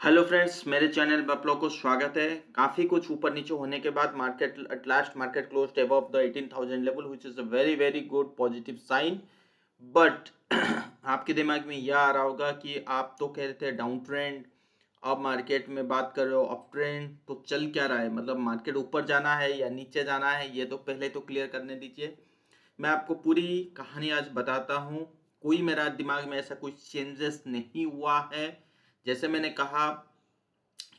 Hello friends, मेरे channel पे आप लोग को स्वागत है। काफ़ी कुछ ऊपर नीचे होने के बाद market at last market closed above the 18,000 level which is a very very good positive sign. But आपके दिमाग में यह आ रहा होगा कि आप तो कह रहे थे डाउन ट्रेंड, अब मार्केट में बात कर रहे हो अप ट्रेंड, तो चल क्या रहा है? मतलब मार्केट ऊपर जाना है या नीचे जाना है, ये तो पहले तो क्लियर करने दीजिए। मैं आपको पूरी कहानी आज बताता हूँ। कोई मेरा दिमाग में ऐसा कोई चेंजेस नहीं हुआ है। जैसे मैंने कहा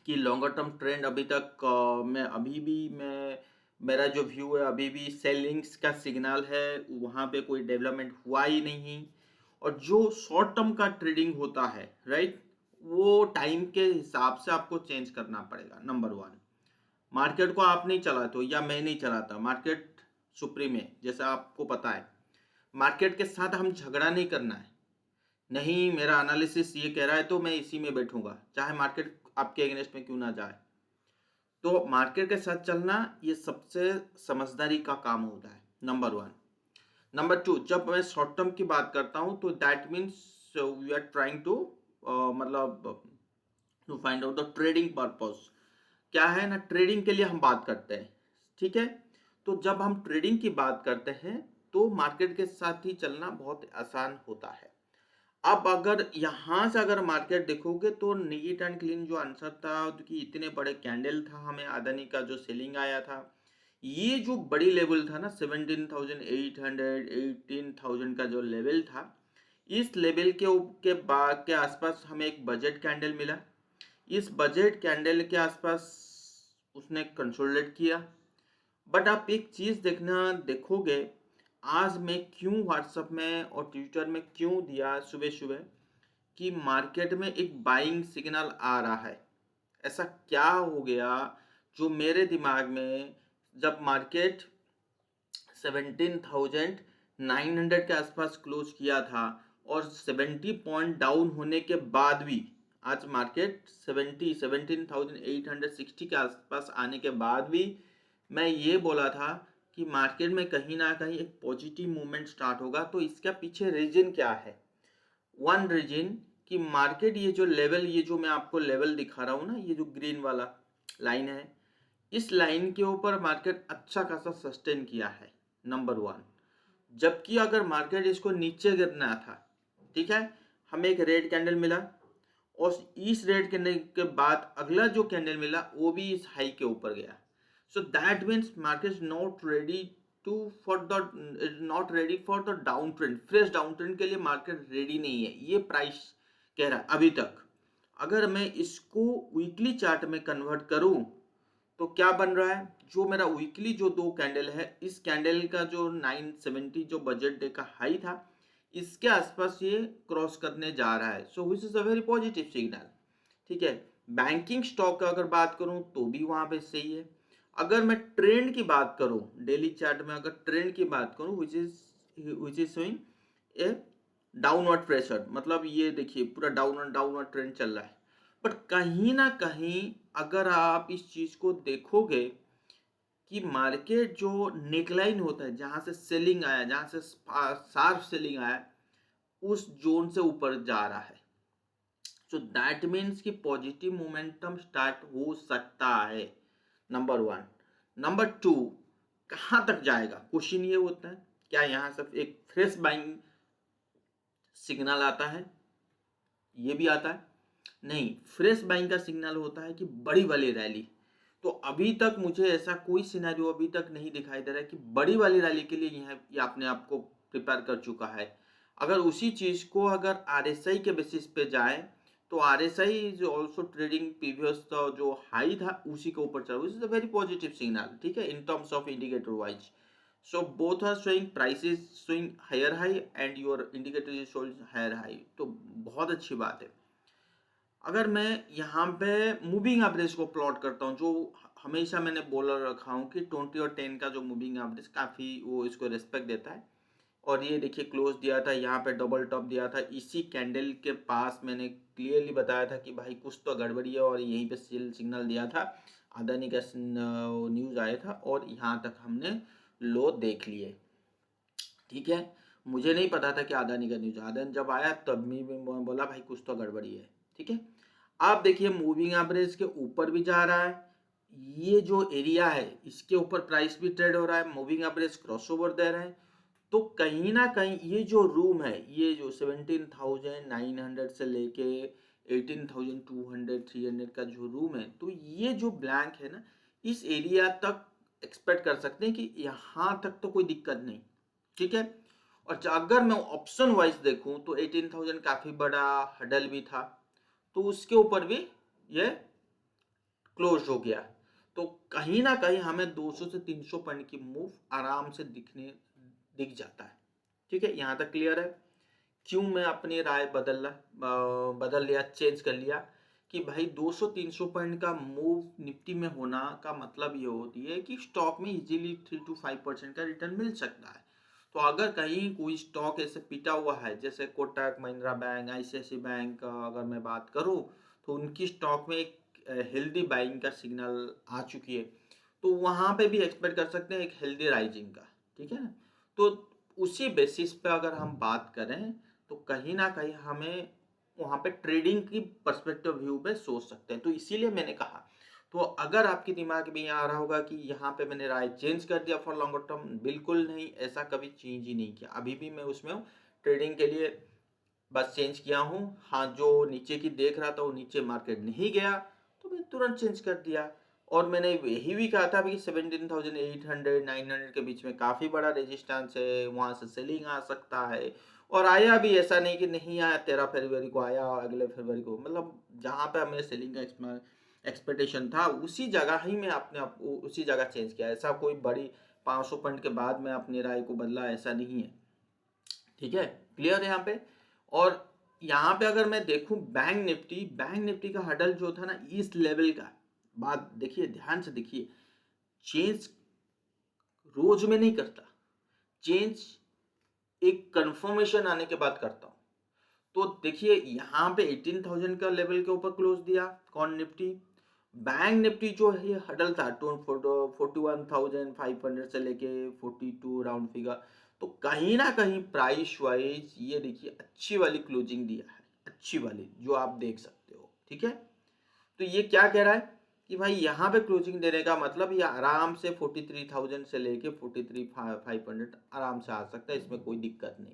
कि लॉन्गर टर्म ट्रेंड अभी तक मैं मेरा जो व्यू है अभी भी सेलिंग्स का सिग्नल है, वहाँ पे कोई डेवलपमेंट हुआ ही नहीं। और जो शॉर्ट टर्म का ट्रेडिंग होता है, राइट, वो टाइम के हिसाब से आपको चेंज करना पड़ेगा। नंबर वन, मार्केट को आप नहीं चलाते हो या मैं नहीं चलाता, मार्केट सुप्रीम है, जैसा आपको पता है। मार्केट के साथ हम झगड़ा नहीं करना है। नहीं, मेरा एनालिसिस ये कह रहा है तो मैं इसी में बैठूंगा, चाहे मार्केट आपके अगेंस्ट में क्यों ना जाए। तो मार्केट के साथ चलना ये सबसे समझदारी का काम होता है, नंबर वन। नंबर टू, जब मैं शॉर्ट टर्म की बात करता हूँ तो that means we are trying to मतलब to find out the trading purpose. क्या है ना, ट्रेडिंग के लिए हम बात करते हैं, ठीक है। तो जब हम ट्रेडिंग की बात करते हैं तो मार्केट के साथ ही चलना बहुत आसान होता है। अब अगर यहाँ से अगर मार्केट देखोगे तो नीट एंड क्लीन जो आंसर था कि इतने बड़े कैंडल था, हमें अदानी का जो सेलिंग आया था, ये जो बड़ी लेवल था ना 17,800 18,000 का जो लेवल था, इस लेवल के बाद के आसपास हमें एक बजट कैंडल मिला। इस बजट कैंडल के आसपास उसने कंसोलिडेट किया। बट आप एक चीज देखोगे, आज मैं क्यों व्हाट्सएप में और ट्विटर में क्यों दिया सुबह सुबह कि मार्केट में एक बाइंग सिग्नल आ रहा है। ऐसा क्या हो गया जो मेरे दिमाग में, जब मार्केट 17,900 के आसपास क्लोज किया था और 70 पॉइंट डाउन होने के बाद भी, आज मार्केट 17,860 के आसपास आने के बाद भी मैं ये बोला था कि मार्केट में कहीं ना कहीं एक पॉजिटिव मूवमेंट स्टार्ट होगा। तो इसका पीछे रीजन क्या है? वन रीजन कि मार्केट ये जो लेवल, ये जो मैं आपको लेवल दिखा रहा हूँ ना, ये जो ग्रीन वाला लाइन है, इस लाइन के ऊपर मार्केट अच्छा खासा सस्टेन किया है, नंबर वन। जबकि अगर मार्केट इसको नीचे गिरना था, ठीक है, हमें एक रेड कैंडल मिला और इस रेड कैंडल के बाद अगला जो कैंडल मिला वो भी इस हाई के ऊपर गया। So that means market is not ready to for the not ready for the down trend, fresh down trend के लिए मार्केट रेडी नहीं है, ये प्राइस कह रहा है अभी तक। अगर मैं इसको वीकली चार्ट में कन्वर्ट करूं तो क्या बन रहा है, जो मेरा वीकली जो दो कैंडल है, इस कैंडल का जो 970 जो बजट डे का हाई था, इसके आसपास ये क्रॉस करने जा रहा है। So which is a very positive signal, ठीक है। बैंकिंग स्टॉक का अगर बात करूं तो भी वहां पे सही है। अगर मैं ट्रेंड की बात करूं, डेली चार्ट में अगर ट्रेंड की बात करूं, which is showing A downward pressure, मतलब ये देखिए पूरा डाउनवर्ड डाउनवर्ड ट्रेंड चल रहा है। बट कहीं ना कहीं अगर आप इस चीज को देखोगे कि मार्केट जो नेकलाइन होता है, जहां से सेलिंग आया, जहां से शार्प सेलिंग आया, उस जोन से ऊपर जा रहा है। सो दैट मीन्स कि पॉजिटिव मोमेंटम स्टार्ट हो सकता है, नंबर वन। नंबर टू, कहां तक जाएगा क्वेश्चन ये होता है, क्या यहां से एक फ्रेश बाइंग सिग्नल आता है? ये भी आता है नहीं, फ्रेश बाइंग का सिग्नल होता है कि बड़ी वाली रैली। तो अभी तक मुझे ऐसा कोई सिनेरियो अभी तक नहीं दिखाई दे रहा है कि बड़ी वाली रैली के लिए ये अपने आप को प्रिपेयर कर चुका है। अगर उसी चीज को अगर आरएसआई के बेसिस पे जाए तो आरएसआई जो ऑल्सो ट्रेडिंग प्रीवियस जो हाई था उसी के ऊपर चला, is a very positive signal, ठीक है, in terms of indicator wise. So both are showing prices showing higher high and your indicator is showing higher high, तो बहुत अच्छी बात है। अगर मैं यहाँ पे मूविंग एवरेज को प्लॉट करता हूँ, जो हमेशा मैंने बोला रखा हूँ कि 20 और 10 का जो मूविंग एवरेज काफ़ी वो इसको रिस्पेक्ट देता है। और ये देखिए क्लोज दिया था, यहाँ पे डबल टॉप दिया था, इसी कैंडल के पास मैंने क्लियरली बताया था कि भाई कुछ तो गड़बड़ी है, और यहीं पे सेल सिग्नल दिया था, अदानी का न्यूज़ आया था और यहाँ तक हमने लो देख लिए, ठीक है। मुझे नहीं पता था कि अदानी का न्यूज़, अदानी जब आया तब भी मैं बोला भाई कुछ तो गड़बड़ी है, ठीक है। आप देखिए मूविंग एवरेज के ऊपर भी जा रहा है, ये जो एरिया है इसके ऊपर प्राइस भी ट्रेड हो रहा है, मूविंग एवरेज क्रॉसओवर दे रहे हैं। तो कहीं ना कहीं ये जो रूम है, ये जो 17,900 से लेके 18,200 300 का जो रूम है, तो ये जो ब्लैंक है ना, इस एरिया तक एक्सपेक्ट कर सकते हैं कि यहाँ तक तो कोई दिक्कत नहीं। ठीक है। और अगर मैं ऑप्शन वाइज देखूं तो 18,000 काफी बड़ा हडल भी था, तो उसके ऊपर भी ये क्लोज हो गया। तो कहीं ना कहीं हमें 200 से 300 पॉइंट की मूव आराम से दिख जाता है। ठीक है, यहाँ तक क्लियर है। क्यों मैं अपनी राय बदल लिया, चेंज कर लिया कि भाई 200-300 पॉइंट का मूव निफ्टी में होना का मतलब ये होती है कि स्टॉक में इजीली 3 to 5% का रिटर्न मिल सकता है। तो अगर कहीं कोई स्टॉक ऐसे पिटा हुआ है, जैसे Kotak Mahindra bank, ICICI bank का अगर मैं बात करूं, तो उनकी स्टॉक में एक हेल्दी बाइंग का सिग्नल आ चुकी है, तो वहां पे भी एक्सपेक्ट कर सकते हैं एक हेल्दी राइजिंग का। ठीक है ना। तो उसी बेसिस पे अगर हम बात करें तो कहीं ना कहीं हमें वहां पे ट्रेडिंग की पर्सपेक्टिव व्यू पे सोच सकते हैं। तो इसीलिए मैंने कहा, तो अगर आपके दिमाग में ये आ रहा होगा कि यहाँ पे मैंने राय चेंज कर दिया फॉर लॉन्गर टर्म, बिल्कुल नहीं, ऐसा कभी चेंज ही नहीं किया, अभी भी मैं उसमें हूँ ट्रेडिंग के लिए, बस चेंज किया हूँ। हाँ, जो नीचे की देख रहा था वो नीचे मार्केट नहीं गया तो मैं तुरंत चेंज कर दिया। और मैंने यही भी कहा था कि 17,800 900 के बीच में काफ़ी बड़ा रेजिस्टेंस है, वहाँ से सेलिंग आ सकता है। और आया भी, ऐसा नहीं कि नहीं आया, 13 फरवरी को आया, अगले फरवरी को, मतलब जहाँ पे हमें सेलिंग का एक्सपेक्टेशन था उसी जगह ही मैं अपने उसी जगह चेंज किया। ऐसा कोई बड़ी 500 पॉइंट के बाद मैं अपनी राय को बदला, ऐसा नहीं है। ठीक है, क्लियर है यहाँ पे। और यहाँ पे अगर मैं देखूं बैंक निफ्टी का हडल जो था ना इस लेवल का, बात देखिए, ध्यान से देखिए, चेंज रोज में नहीं करता, चेंज एक कंफर्मेशन आने के बाद करता हूं। तो देखिए यहाँ पे 18,000 का लेवल के ऊपर क्लोज दिया कौन, निफ्टी। बैंक निफ्टी जो है हडल था 41,500 से लेके 42 राउंड फिगर। तो कहीं ना कहीं प्राइस वाइज ये देखिए अच्छी वाली क्लोजिंग दिया है, अच्छी वाली जो आप देख सकते हो। ठीक है। तो ये क्या कह रहा है कि भाई यहाँ पे क्लोजिंग देने का मतलब ये आराम से 43,000 से लेके 43,500 आराम से आ सकता है, इसमें कोई दिक्कत नहीं।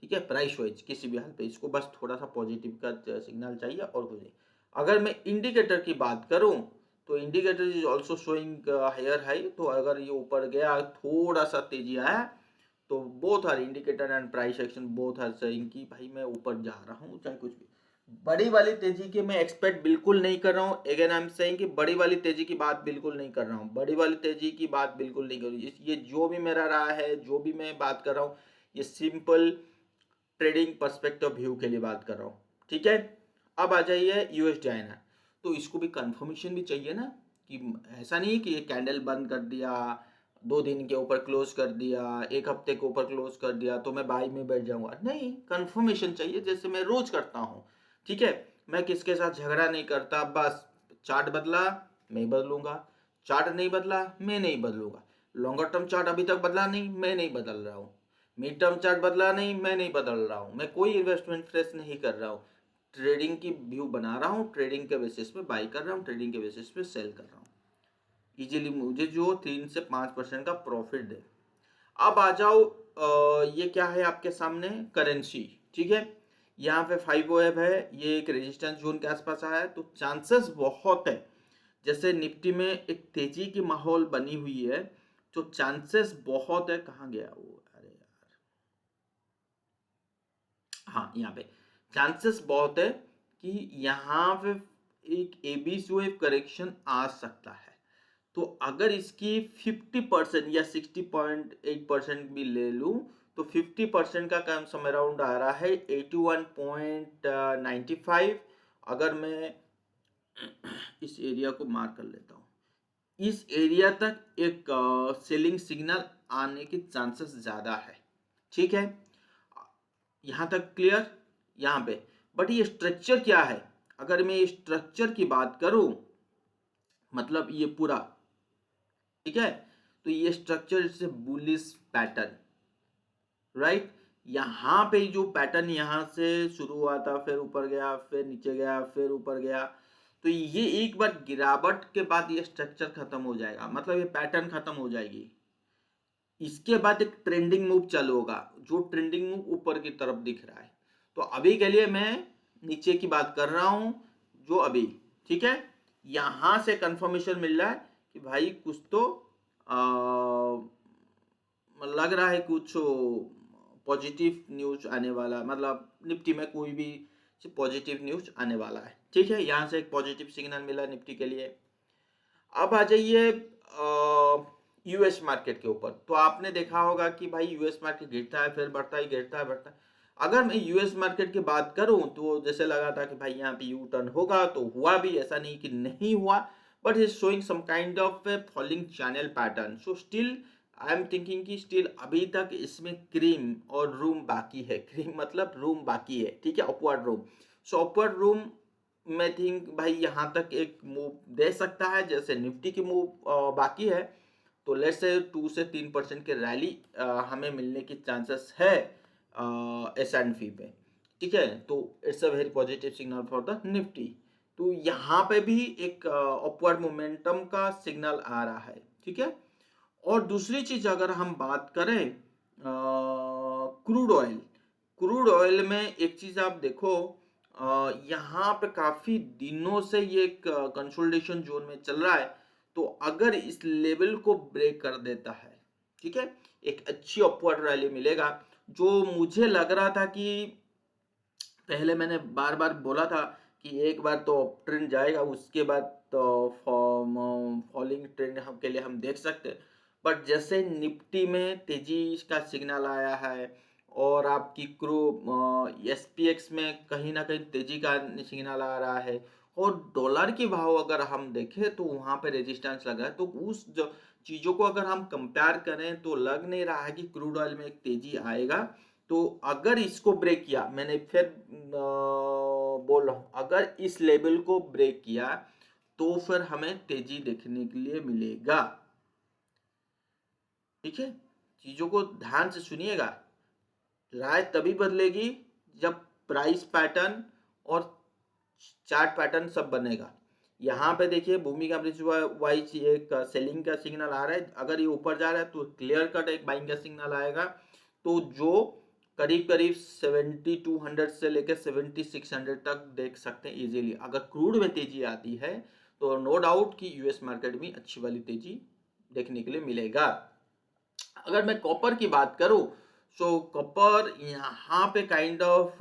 ठीक है, प्राइस वाइज किसी भी हाल पे इसको बस थोड़ा सा पॉजिटिव का सिग्नल चाहिए और कुछ नहीं। अगर मैं इंडिकेटर की बात करूं तो indicator is also showing higher high. तो अगर ये ऊपर गया, थोड़ा सा तेजी आया, तो both are indicator and price action both are saying कि भाई मैं ऊपर जा रहा हूँ, चाहे कुछ भी। बड़ी वाली तेजी की मैं एक्सपेक्ट बिल्कुल नहीं कर रहा हूँ। अगेन आई एम सेइंग कि बड़ी वाली तेजी की बात बिल्कुल नहीं कर रहा हूँ, बड़ी वाली तेजी की बात बिल्कुल नहीं कर रही हूँ। ये जो भी मेरा राय है, जो भी मैं बात कर रहा हूँ, ये सिंपल ट्रेडिंग पर्सपेक्टिव व्यू के लिए बात कर रहा हूँ। ठीक है। अब आ जाइए यूएसडी आईएनआर। तो इसको भी कंफर्मेशन भी चाहिए ना, कि ऐसा नहीं कि ये कैंडल बंद कर दिया, 2 दिन के ऊपर क्लोज कर दिया, 1 हफ्ते के ऊपर क्लोज कर दिया तो मैं बाई में बैठ जाऊंगा, नहीं, कंफर्मेशन चाहिए जैसे मैं रोज करता हूँ। ठीक है, मैं किसके साथ झगड़ा नहीं करता, बस चार्ट बदला मैं बदलूंगा, चार्ट नहीं बदला मैं नहीं बदलूंगा, लॉन्गर टर्म चार्ट अभी तक बदला नहीं, मैं नहीं बदल रहा हूँ, मिड टर्म चार्ट बदला नहीं, मैं नहीं बदल रहा हूँ, मैं कोई इन्वेस्टमेंट फ्रेश नहीं कर रहा हूँ, ट्रेडिंग की व्यू बना रहा हूँ, ट्रेडिंग के बेसिस पे बाई कर रहा हूँ, ट्रेडिंग के बेसिस पे सेल कर रहा हूँ, इजीली मुझे जो 3 से 5% का प्रॉफिट दे। अब आ जाओ, ये क्या है आपके सामने, करेंसी। ठीक है, यहाँ पे 5 वेब है, ये एक रेजिस्टेंस जोन के आसपास आया है, तो चांसेस बहुत है, जैसे निफ्टी में एक तेजी की माहौल बनी हुई है, तो चांसेस बहुत है, कहाँ गया वो, अरे यार, हाँ, यहाँ पे चांसेस बहुत है कि यहाँ पे एक एबीसी वेव करेक्शन आ सकता है। तो अगर इसकी 50% या 60.8% भी ले लूं, तो 50% का कम सम अराउंड आ रहा है 81.95। अगर मैं इस एरिया को मार्क कर लेता हूँ, इस एरिया तक एक सेलिंग सिग्नल आने के चांसेस ज़्यादा है। ठीक है, यहाँ तक क्लियर, यहाँ पे। बट ये स्ट्रक्चर क्या है, अगर मैं स्ट्रक्चर की बात करूं, मतलब ये पूरा, ठीक है, तो ये structure it's a bullish pattern, right. यहाँ पे जो पैटर्न यहाँ से शुरू हुआ था, फिर ऊपर गया, फिर नीचे गया, फिर ऊपर गया, तो ये एक बार गिरावट के बाद ये स्ट्रक्चर खत्म हो जाएगा, मतलब ये पैटर्न खत्म हो जाएगी। इसके बाद एक ट्रेंडिंग मूव चालू होगा, जो ट्रेंडिंग मूव ऊपर की तरफ दिख रहा है। तो अभी के लिए मैं नीचे की बात कर रहा हूं, जो अभी ठीक है, यहां से कंफर्मेशन मिल रहा है कि भाई कुछ तो लग रहा है कुछ पॉजिटिव न्यूज आने वाला, मतलब निफ्टी में कोई भी पॉजिटिव न्यूज आने वाला है। ठीक है, यहाँ से एक पॉजिटिव सिग्नल मिला निफ्टी के लिए। अब आ जाइए यूएस मार्केट के ऊपर। तो आपने देखा होगा कि भाई यूएस मार्केट गिरता है, फिर बढ़ता है, गिरता है, बढ़ता है। अगर मैं यूएस मार्केट की बात करूं तो जैसे लगा था कि भाई यहाँ पे यू टर्न होगा, तो हुआ भी, ऐसा नहीं कि नहीं हुआ, but is showing some kind of falling channel pattern. So still I am thinking कि स्टिल अभी तक इसमें क्रीम और रूम बाकी है। क्रीम मतलब रूम बाकी है, ठीक है, अपवर्ड रूम। सो अपवर्ड रूम मैं थिंक भाई यहाँ तक एक मूव दे सकता है, जैसे निफ्टी की मूव बाकी है। तो लेट्स से 2 से 3% के रैली हमें मिलने की चांसेस है S&P पे। ठीक है, तो it's a very positive signal for the Nifty. तो यहाँ पे भी एक अपवर्ड मोमेंटम का सिग्नल आ रहा है। ठीक है, और दूसरी चीज अगर हम बात करें क्रूड ऑयल, क्रूड ऑयल में एक चीज आप देखो, यहाँ पे काफी दिनों से ये कंसोलिडेशन जोन में चल रहा है। तो अगर इस लेवल को ब्रेक कर देता है, ठीक है, एक अच्छी अपवर्ड रैली मिलेगा। जो मुझे लग रहा था कि पहले मैंने बार बार बोला था कि एक बार तो अप ट्रेंड जाएगा, उसके बाद तो फॉलिंग ट्रेंड हम के लिए हम देख सकते हैं। बट जैसे निफ्टी में तेजी का सिग्नल आया है, और आपकी क्रू SPX में कहीं ना कहीं तेजी का सिग्नल आ रहा है, और डॉलर के भाव अगर हम देखें तो वहां पे रेजिस्टेंस लगा है। तो उस जो चीजों को अगर हम कंपेयर करें तो लग नहीं रहा है कि क्रूड ऑयल में एक तेजी आएगा। तो अगर इसको ब्रेक किया, मैंने फिर बोल रहा हूं, अगर इस लेवल को ब्रेक किया तो फिर हमें तेजी देखने के लिए मिलेगा। ठीक है, चीजों को ध्यान से सुनिएगा। राय तभी बदलेगी जब प्राइस पैटर्न और चार्ट पैटर्न सब बनेगा। यहाँ पे देखिए भूमिका वाइज एक सेलिंग का सिग्नल आ रहा है। अगर ये ऊपर जा रहा है तो क्लियर कट एक बाइंग का सिग्नल आएगा। तो जो करीब करीब 7200 से लेकर 7600 तक देख सकते हैं इजीली। अगर क्रूड में तेजी आती है तो नो डाउट कि यूएस मार्केट में अच्छी वाली तेजी देखने के लिए मिलेगा। अगर मैं कॉपर की बात करूं, सो कॉपर यहाँ पे काइंड ऑफ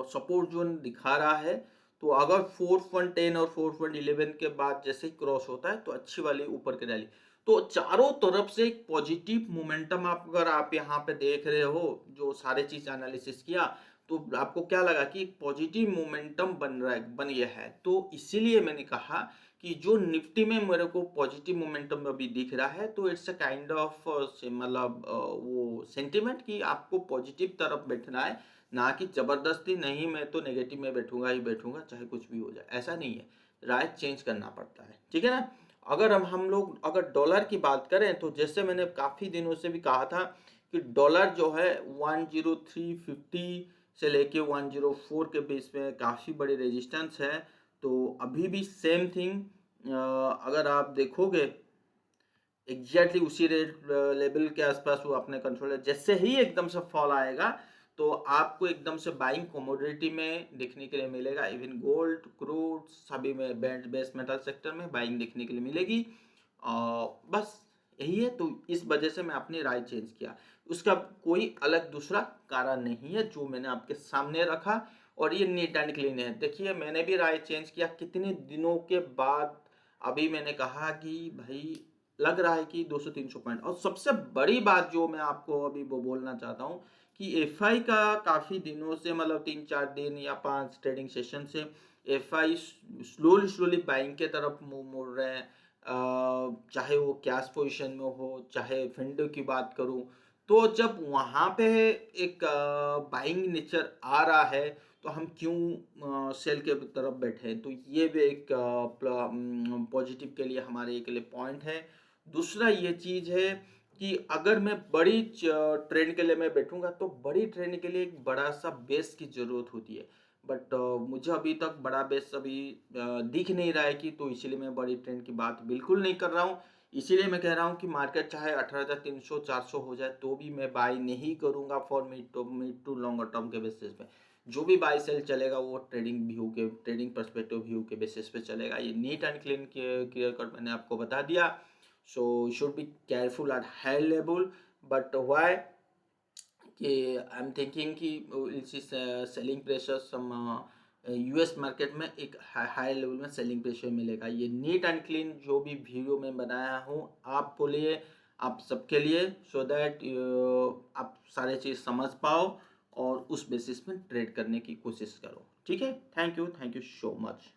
सपोर्ट जोन दिखा रहा है। तो अगर 4110 और 4111 के बाद जैसे ही क्रॉस होता है तो अच्छी वाली ऊपर की रैली। तो चारों तरफ से एक पॉजिटिव मोमेंटम आप अगर आप यहाँ पे देख रहे हो, जो सारे चीज एनालिसिस किया, तो आपको क्या लगा कि एक पॉजिटिव मोमेंटम बन रहा है, बन गया है। तो इसीलिए मैंने कहा कि जो निफ्टी में मेरे को पॉजिटिव मोमेंटम अभी दिख रहा है, तो इट्स अ काइंड ऑफ मतलब वो सेंटिमेंट कि आपको पॉजिटिव तरफ बैठना है, ना कि जबरदस्ती नहीं मैं तो नेगेटिव में बैठूंगा ही बैठूंगा चाहे कुछ भी हो जाए, ऐसा नहीं है। राय चेंज करना पड़ता है, ठीक है ना। अगर हम लोग अगर डॉलर की बात करें तो जैसे मैंने काफी दिनों से भी कहा था कि डॉलर जो है 10350 से लेके 104 के बीच में काफी बड़ी रेजिस्टेंस है। तो अभी भी सेम थिंग, अगर आप देखोगे एग्जैक्टली उसी रेट लेवल के आसपास वो अपने कंट्रोल, जैसे ही एकदम से फॉल आएगा तो आपको एकदम से बाइंग कमोडिटी में देखने के लिए मिलेगा। इवन गोल्ड, क्रूड सभी में बेस मेटल सेक्टर में बाइंग देखने के लिए मिलेगी। बस यही है। तो इस वजह से मैं अपनी राय चेंज किया, उसका कोई अलग दूसरा कारण नहीं है, जो मैंने आपके सामने रखा और ये नीट एंड क्लीन है। देखिए मैंने भी राय चेंज किया कितने दिनों के बाद। अभी मैंने कहा कि भाई लग रहा है कि 200-300 पॉइंट। और सबसे बड़ी बात जो मैं आपको अभी वो बोलना चाहता हूँ कि एफआई का काफी दिनों से, मतलब 3-4 दिन या 5 ट्रेडिंग सेशन से एफआई स्लोली बाइंग के तरफ मुंह मोड़ रहे हैं। चाहे वो कैश पोजीशन में हो, चाहे फंड की बात करूं, तो जब वहां पे एक बाइंग नेचर आ रहा है तो हम क्यों सेल के तरफ बैठे। तो ये भी एक पॉजिटिव के लिए हमारे के लिए पॉइंट है। दूसरा ये चीज है कि अगर मैं बड़ी ट्रेंड के लिए मैं बैठूंगा तो बड़ी ट्रेंड के लिए एक बड़ा सा बेस की ज़रूरत होती है। बट मुझे अभी तक बड़ा बेस अभी दिख नहीं रहा है कि, तो इसीलिए मैं बड़ी ट्रेंड की बात बिल्कुल नहीं कर रहा हूँ। इसीलिए मैं कह रहा हूँ कि मार्केट चाहे 18,300 400 हो जाए तो भी मैं बाय नहीं करूँगा for mid to longer term के बेसिस पे। जो भी बाय सेल चलेगा वो ट्रेडिंग पर्सपेक्टिव व्यू के बेसिस पे चलेगा। ये नीट एंड क्लियर कट मैंने आपको बता दिया। So should be careful at high level, but why कि आई एम थिंकिंग कि सेलिंग प्रेशर सम यूएस मार्केट में एक हाई लेवल में सेलिंग प्रेशर मिलेगा। ये नीट एंड क्लीन जो भी वीडियो मैं बनाया हूँ आपको लिए, आप सबके लिए, सो दैट आप सारे चीज़ समझ पाओ और उस बेसिस में ट्रेड करने की कोशिश करो। ठीक है, थैंक यू सो मच।